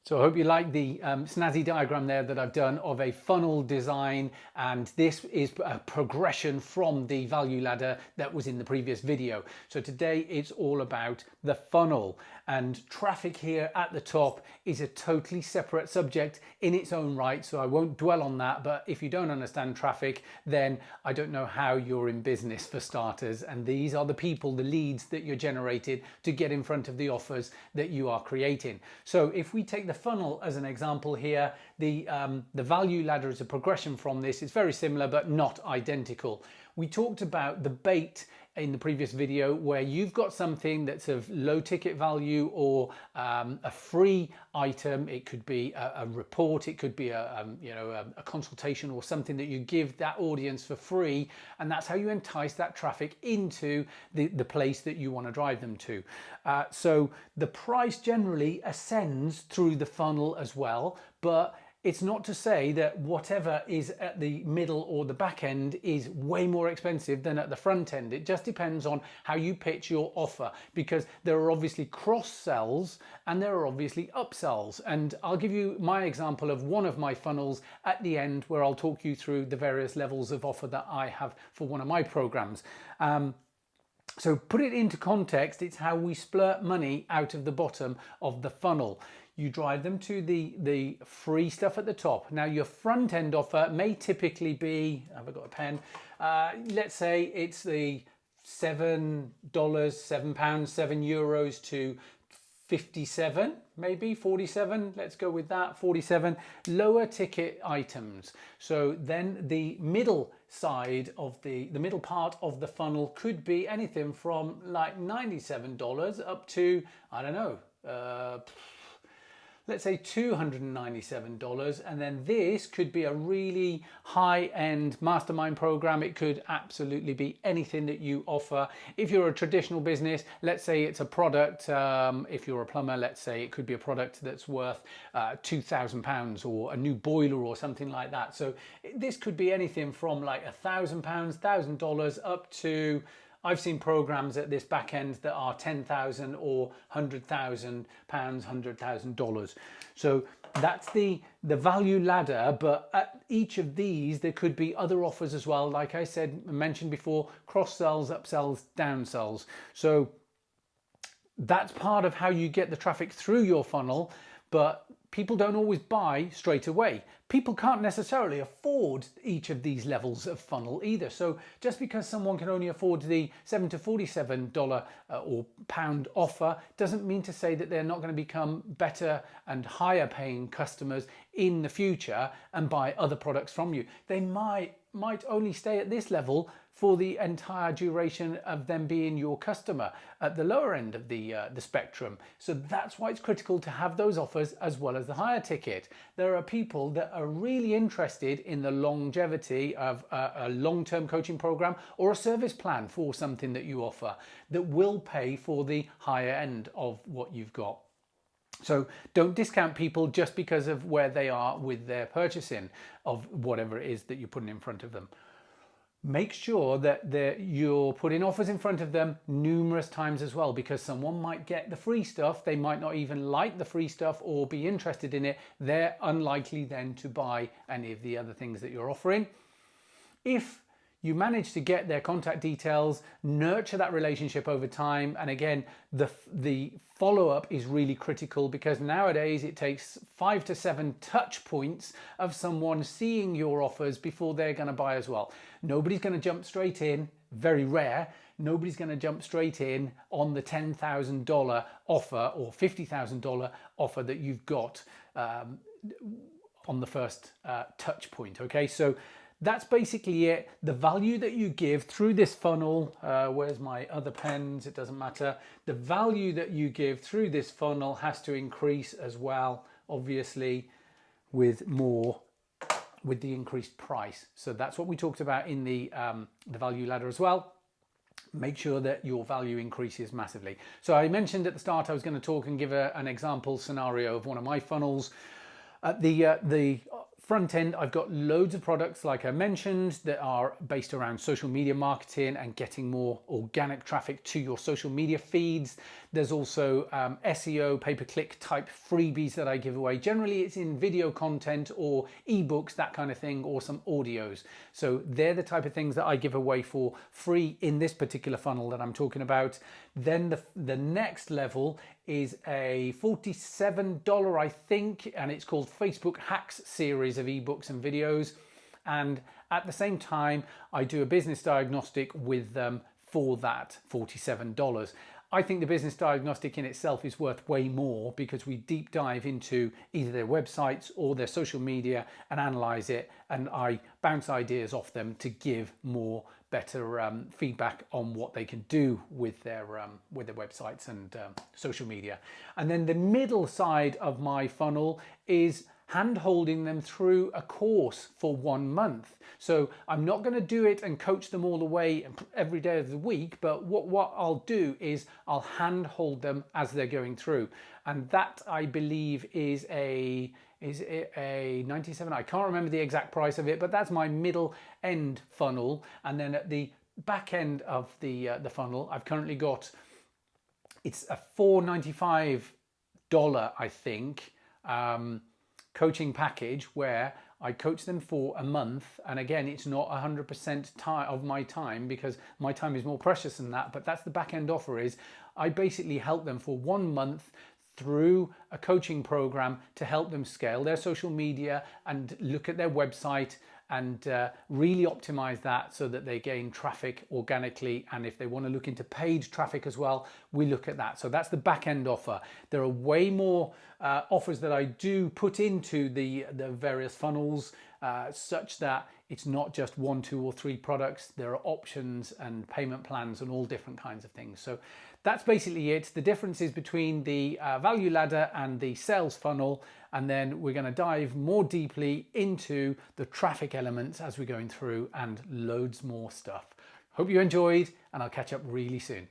So I hope you like the snazzy diagram there that I've done of a funnel design, and this is a progression from the value ladder that was in the previous video. So today it's all about the funnel, and traffic here at the top is a totally separate subject in its own right, so I won't dwell on that. But if you don't understand traffic, then I don't know how you're in business, for starters, and these are the people, the leads that you're generated to get in front of the offers that you are creating. So if we take the funnel as an example here, the value ladder is a progression from this. It's very similar but not identical. We talked about the bait in the previous video, where you've got something that's of low ticket value or a free item. It could be a report, it could be a consultation or something that you give that audience for free, and that's how you entice that traffic into the place that you want to drive them to. So the price generally ascends through the funnel as well, but it's not to say that whatever is at the middle or the back end is way more expensive than at the front end. It just depends on how you pitch your offer, because there are obviously cross sells and there are obviously upsells. And I'll give you my example of one of my funnels at the end, where I'll talk you through the various levels of offer that I have for one of my programs. So put it into context, it's how we splurt money out of the bottom of the funnel. You drive them to the free stuff at the top. Now your front end offer may typically be, have I got a pen? Let's say it's the £7, £7, €7 to 57, maybe 47, let's go with that, 47 lower ticket items. So then the middle side of the middle part of the funnel could be anything from like $97 up to, I don't know, let's say $297, and then this could be a really high-end mastermind program. It could absolutely be anything that you offer. If you're a traditional business, let's say it's a product. If you're a plumber, let's say it could be a product that's worth £2,000, or a new boiler or something like that. So this could be anything from like £1,000, $1,000 up to, I've seen programs at this back end that are $10,000 or £100,000, $100,000. So that's the value ladder. But at each of these, there could be other offers as well. Like I mentioned before, cross sells, upsells, downsells. So that's part of how you get the traffic through your funnel. But people don't always buy straight away. People can't necessarily afford each of these levels of funnel either. So just because someone can only afford the $7 to $47 or pound offer doesn't mean to say that they're not going to become better and higher paying customers in the future and buy other products from you. They might only stay at this level for the entire duration of them being your customer at the lower end of the spectrum. So that's why it's critical to have those offers as well as the higher ticket. There are people that are really interested in the longevity of a long-term coaching program or a service plan for something that you offer that will pay for the higher end of what you've got. So don't discount people just because of where they are with their purchasing of whatever it is that you're putting in front of them. Make sure that you're putting offers in front of them numerous times as well, because someone might get the free stuff. They might not even like the free stuff or be interested in it. They're unlikely then to buy any of the other things that you're offering. If you manage to get their contact details, nurture that relationship over time. And again, the follow-up is really critical, because nowadays it takes 5 to 7 touch points of someone seeing your offers before they're going to buy as well. Nobody's going to jump straight in, very rare. Nobody's going to jump straight in on the $10,000 offer or $50,000 offer that you've got on the first touch point. Okay, so that's basically it. The value that you give through this funnel, where's my other pens? It doesn't matter. The value that you give through this funnel has to increase as well, obviously, with the increased price. So that's what we talked about in the value ladder as well. Make sure that your value increases massively. So I mentioned at the start I was going to talk and give an example scenario of one of my funnels. The front end, I've got loads of products, like I mentioned, that are based around social media marketing and getting more organic traffic to your social media feeds. There's also SEO, pay-per-click type freebies that I give away. Generally, it's in video content or ebooks, that kind of thing, or some audios. So they're the type of things that I give away for free in this particular funnel that I'm talking about. Then the next level is a $47, I think, and it's called Facebook Hacks series of ebooks and videos. And at the same time, I do a business diagnostic with them for that $47. I think the business diagnostic in itself is worth way more, because we deep dive into either their websites or their social media and analyze it, and I bounce ideas off them to give better feedback on what they can do with their websites and social media. And then the middle side of my funnel is hand-holding them through a course for 1 month. So I'm not going to do it and coach them all the way every day of the week, but what I'll do is I'll hand-hold them as they're going through. And that, I believe, is a 97, I can't remember the exact price of it, but that's my middle end funnel. And then at the back end of the funnel, I've currently got, it's a $495, I think, coaching package, where I coach them for a month. And again, it's not 100% of my time, because my time is more precious than that, but that's the back end offer. Is I basically help them for 1 month through a coaching program to help them scale their social media and look at their website and really optimize that so that they gain traffic organically. And if they want to look into paid traffic as well, we look at that. So that's the back end offer. There are way more offers that I do put into the various funnels, such that it's not just 1, 2, or 3 products. There are options and payment plans and all different kinds of things. So that's basically it. The differences between the value ladder and the sales funnel. And then we're going to dive more deeply into the traffic elements as we're going through, and loads more stuff. Hope you enjoyed, and I'll catch up really soon.